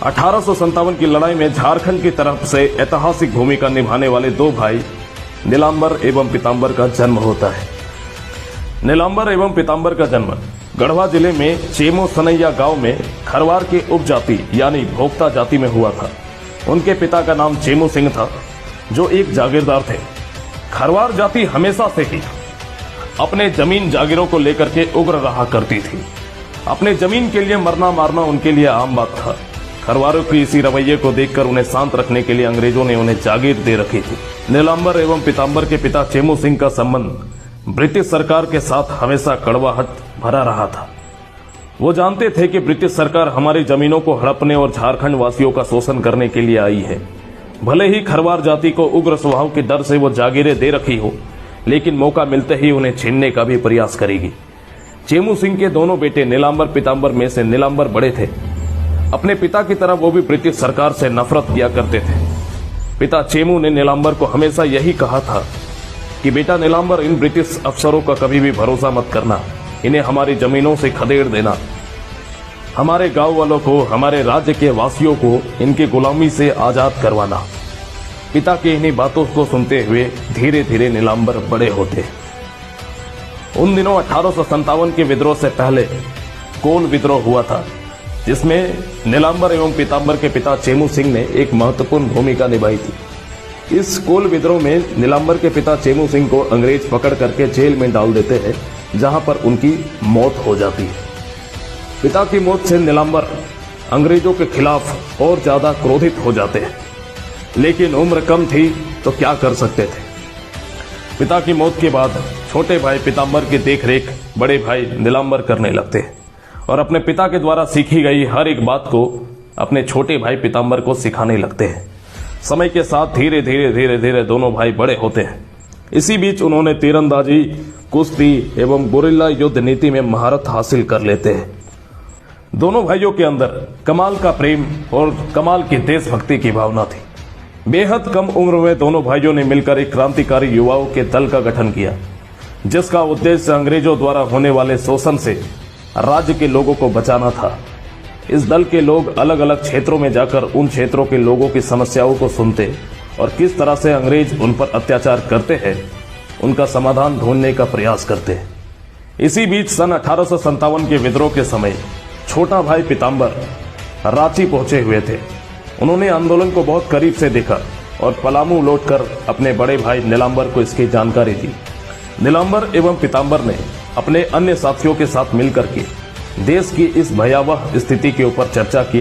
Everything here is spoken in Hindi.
1857 की लड़ाई में झारखंड की तरफ से ऐतिहासिक भूमिका निभाने वाले दो भाई नीलांबर एवं पीतांबर का जन्म होता है। नीलांबर एवं पीतांबर का जन्म गढ़वा जिले में चेमो सनैया गांव में खरवार के उपजाति यानी भोक्ता जाति में हुआ था। उनके पिता का नाम चेमो सिंह था, जो एक जागीरदार थे। खरवार जाति हमेशा से ही अपने जमीन जागीरों को लेकर के उग्र रहा करती थी। अपने जमीन के लिए मरना मारना उनके लिए आम बात था। खरवारों की इसी रवैये को देखकर उन्हें शांत रखने के लिए अंग्रेजों ने उन्हें जागीर दे रखी थी। नीलांबर एवं पीतांबर के पिता चेमो सिंह का संबंध ब्रिटिश सरकार के साथ हमेशा कड़वाहट भरा रहा था। वो जानते थे कि ब्रिटिश सरकार हमारी जमीनों को हड़पने और झारखंड वासियों का शोषण करने के लिए आई है। भले ही खरवार जाति को उग्र स्वभाव के डर से वो जागीरें दे रखी हो, लेकिन मौका मिलते ही उन्हें छीनने का भी प्रयास करेगी। चेमू सिंह के दोनों बेटे नीलांबर पीतांबर में से नीलांबर बड़े थे। अपने पिता की तरह वो भी ब्रिटिश सरकार से नफरत किया करते थे। पिता चेमू ने नीलांबर को हमेशा यही कहा था कि बेटा नीलांबर, इन ब्रिटिश अफसरों का कभी भी भरोसा मत करना, इन्हें हमारी जमीनों से खदेड़ देना, हमारे गांव वालों को, हमारे राज्य के वासियों को इनकी गुलामी से आजाद करवाना। पिता की इन्हीं बातों को सुनते हुए धीरे धीरे नीलांबर बड़े होते। उन दिनों 1857 के विद्रोह से पहले कोल विद्रोह हुआ था, जिसमें नीलांबर एवं पीतांबर के पिता चेमू सिंह ने एक महत्वपूर्ण भूमिका निभाई थी। इस कोल विद्रोह में नीलांबर के पिता चेमू सिंह को अंग्रेज पकड़ करके जेल में डाल देते हैं, जहां पर उनकी मौत हो जाती है। पिता की मौत से नीलांबर अंग्रेजों के खिलाफ और ज्यादा क्रोधित हो जाते हैं, लेकिन उम्र कम थी तो क्या कर सकते थे। पिता की मौत के बाद छोटे भाई पीतांबर की देखरेख बड़े भाई नीलांबर करने लगते हैं और अपने पिता के द्वारा सीखी गई हर एक बात को अपने छोटे भाई पीतांबर को सिखाने लगते हैं। समय के साथ धीरे धीरे दोनों भाई बड़े होते हैं। इसी बीच उन्होंने तीरंदाजी, कुश्ती एवं गुरिल्ला युद्ध नीति में महारत हासिल कर लेते हैं। दोनों भाइयों के अंदर कमाल का प्रेम और कमाल की देशभक्ति की भावना थी। बेहद कम उम्र में दोनों भाइयों ने मिलकर एक क्रांतिकारी युवाओं के दल का गठन किया, जिसका उद्देश्य अंग्रेजों द्वारा होने वाले शोषण से राज्य के लोगों को बचाना था। इस दल के लोग अलग अलग क्षेत्रों में जाकर उन क्षेत्रों के लोगों की समस्याओं को सुनते और किस तरह से अंग्रेज उन पर अत्याचार करते हैं, उनका समाधान ढूंढने का प्रयास करते हैं। इसी बीच सन 1857 के विद्रोह के समय छोटा भाई पीतांबर रांची पहुंचे हुए थे। उन्होंने आंदोलन को बहुत करीब से देखा और पलामू लौटकर अपने बड़े भाई नीलांबर को इसकी जानकारी दी। नीलांबर एवं पीतांबर ने अपने अन्य साथियों के साथ मिलकर के देश की इस भयावह स्थिति के ऊपर चर्चा की।